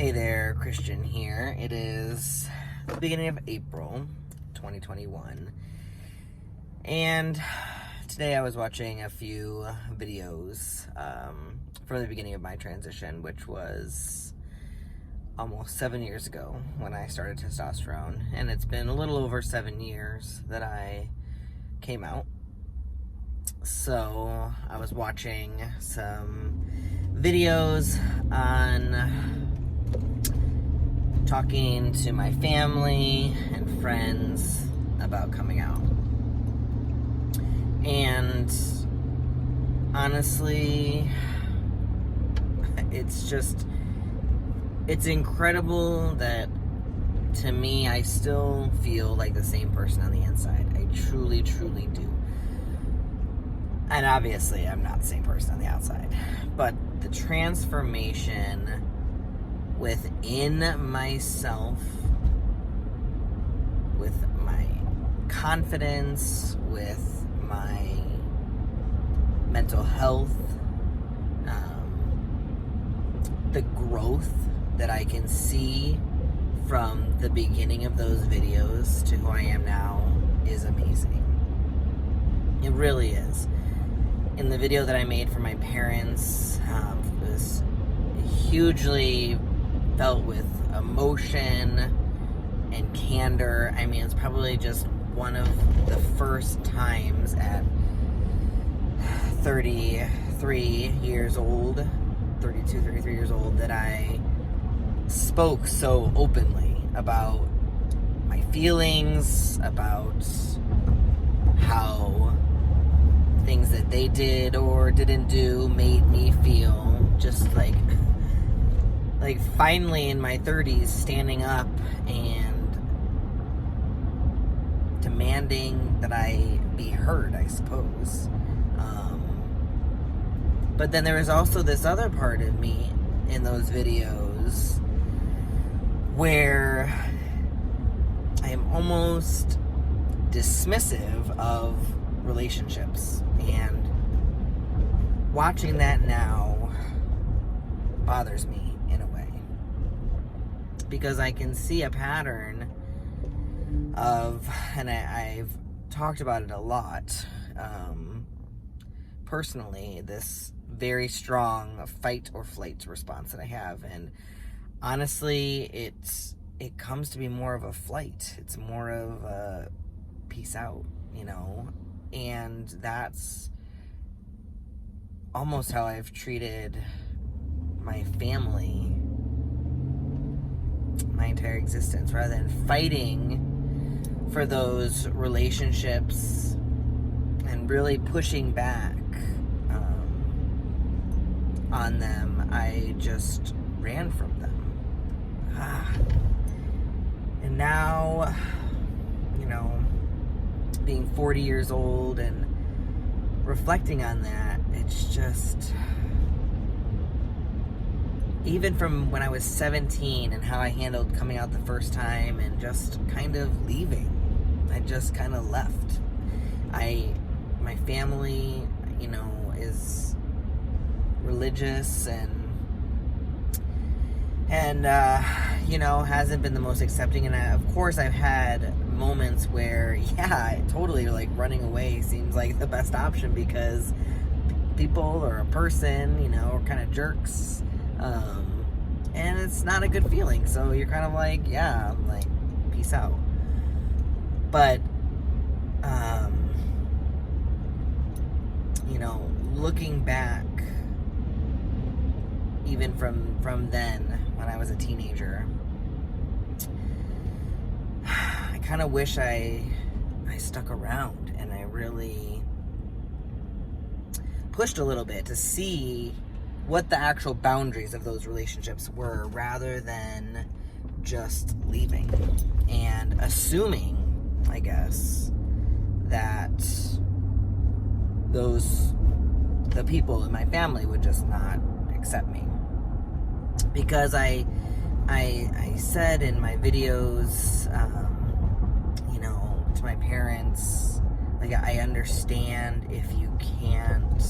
Hey there, Christian here. It is the beginning of April 2021, and today I was watching a few videos from the beginning of my transition, which was almost 7 years ago when I started testosterone, and it's been a little over 7 years that I came out. So I was watching some videos on talking to my family and friends about coming out. And honestly, it's incredible that, to me, I still feel like the same person on the inside. I truly, truly do. And obviously, I'm not the same person on the outside. But the transformation within myself, with my confidence, with my mental health, the growth that I can see from the beginning of those videos to who I am now is amazing. It really is. In the video that I made for my parents, it was hugely felt with emotion and candor. I mean, it's probably just one of the first times at 33 years old, 32, 33 years old, that I spoke so openly about my feelings, about how things that they did or didn't do made me feel, just like finally in my 30s standing up and demanding that I be heard, I suppose. But then there was also this other part of me in those videos where I am almost dismissive of relationships, and watching that now bothers me in a way, because I can see a pattern of, and I've talked about it a lot personally, this very strong fight or flight response that I have. And honestly, it comes to be more of a flight. It's more of a peace out, and that's almost how I've treated my family my entire existence. Rather than fighting for those relationships and really pushing back on them, I just ran from them. And now, being 40 years old and reflecting on that, it's just, even from when I was 17 and how I handled coming out the first time and just kind of leaving, I just kind of left. My family, is religious and hasn't been the most accepting. And of course, I've had moments where, totally, running away seems like the best option, because people or a person, are kind of jerks. And it's not a good feeling. So you're kind of peace out. But, looking back, even from then, when I was a teenager, I kind of wish I stuck around and I really pushed a little bit to see what the actual boundaries of those relationships were, rather than just leaving and assuming, I guess, that the people in my family would just not accept me. Because I said in my videos, to my parents, I understand if you can't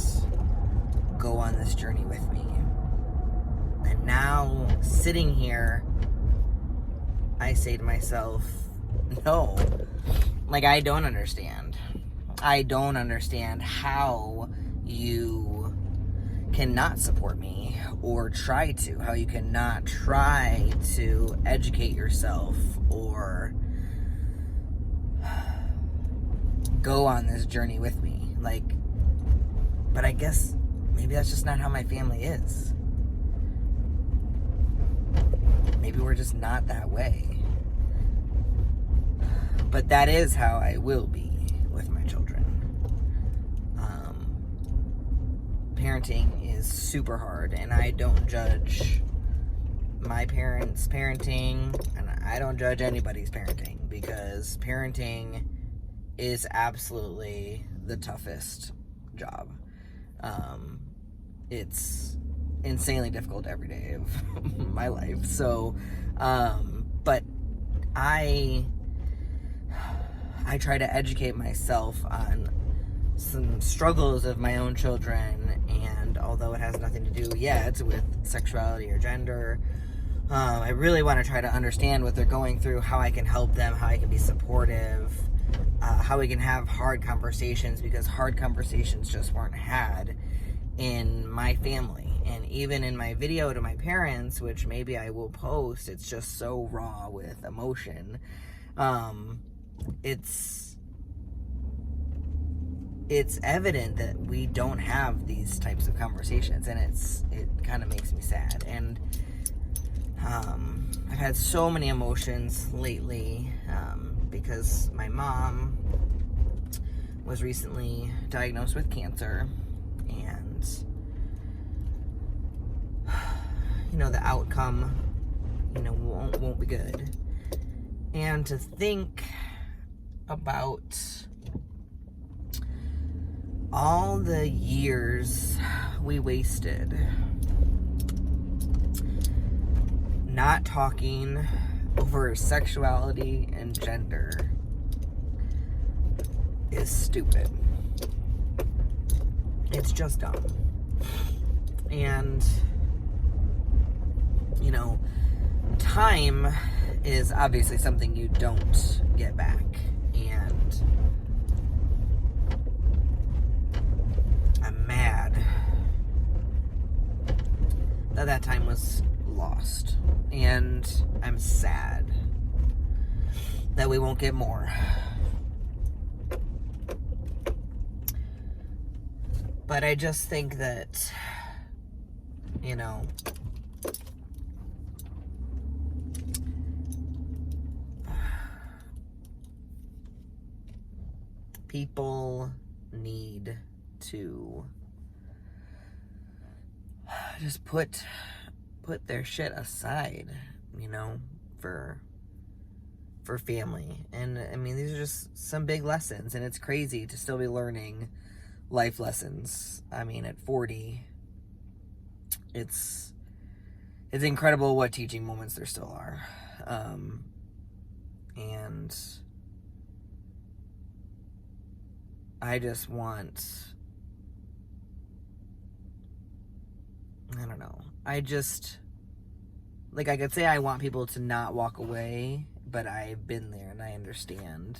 go on this journey with me. And now, sitting here, I say to myself, no. Like, I don't understand. I don't understand how you cannot support me or try to. How you cannot try to educate yourself or go on this journey with me. Like, but I guess maybe that's just not how my family is. Maybe we're just not that way. But that is how I will be with my children. Parenting is super hard, and I don't judge my parents' parenting, and I don't judge anybody's parenting, because parenting is absolutely the toughest job. It's insanely difficult every day of my life. So, but I try to educate myself on some struggles of my own children, and although it has nothing to do yet with sexuality or gender, I really want to try to understand what they're going through, how I can help them, how I can be supportive, how we can have hard conversations, because hard conversations just weren't had in my family. And even in my video to my parents, which maybe I will post, it's just so raw with emotion. It's evident that we don't have these types of conversations, and it kind of makes me sad. And I've had so many emotions lately, because my mom was recently diagnosed with cancer, and the outcome won't be good. And to think about all the years we wasted not talking over sexuality and gender is stupid. It's just dumb. And time is obviously something you don't get back, and I'm mad that time was lost, and I'm sad that we won't get more. But I just think that people need to just put their shit aside, for family. And I mean, these are just some big lessons, and it's crazy to still be learning life lessons. I mean, at 40, it's incredible what teaching moments there still are. And I just want, I don't know. I could say I want people to not walk away, but I've been there and I understand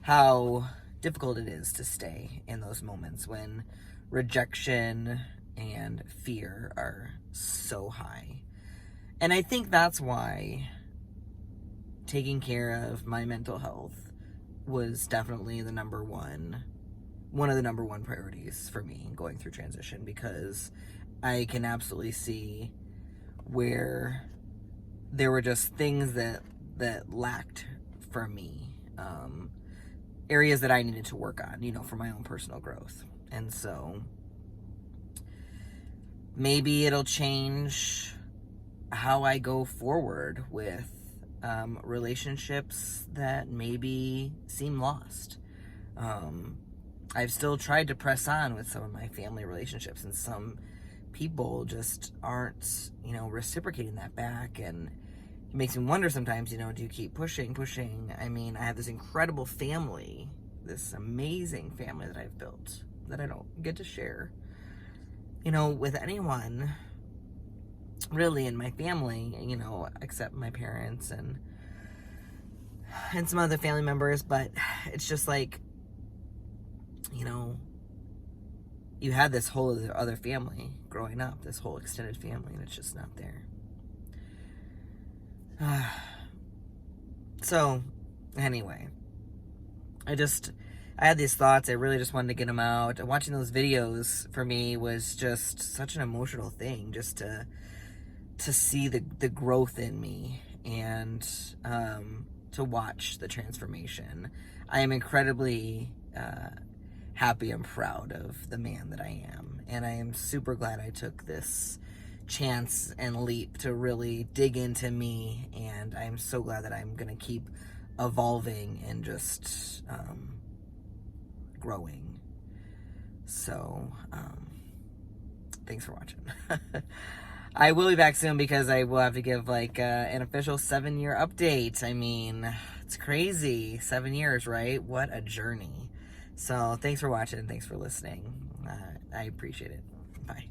how difficult it is to stay in those moments when rejection and fear are so high. And I think that's why taking care of my mental health was definitely one of the number one priorities for me going through transition, because I can absolutely see where there were just things that lacked for me, areas that I needed to work on, for my own personal growth. And so maybe it'll change how I go forward with relationships that maybe seem lost. I've still tried to press on with some of my family relationships, and some people just aren't, reciprocating that back. And it makes me wonder sometimes, do you keep pushing? I mean, I have this incredible family, this amazing family that I've built that I don't get to share, with anyone. really in my family, you know, except my parents and some other family members. But it's just like, you know, you had this whole other family growing up, this whole extended family, and it's just not there. So, anyway, I had these thoughts. I really just wanted to get them out. Watching those videos for me was just such an emotional thing, just to see the growth in me, and to watch the transformation. I am incredibly happy and proud of the man that I am, and I am super glad I took this chance and leap to really dig into me, and I'm so glad that I'm gonna keep evolving and just growing. So thanks for watching. I will be back soon because I will have to give like an official 7-year update. I mean, it's crazy. 7 years, right? What a journey. So thanks for watching. Thanks for listening. I appreciate it. Bye.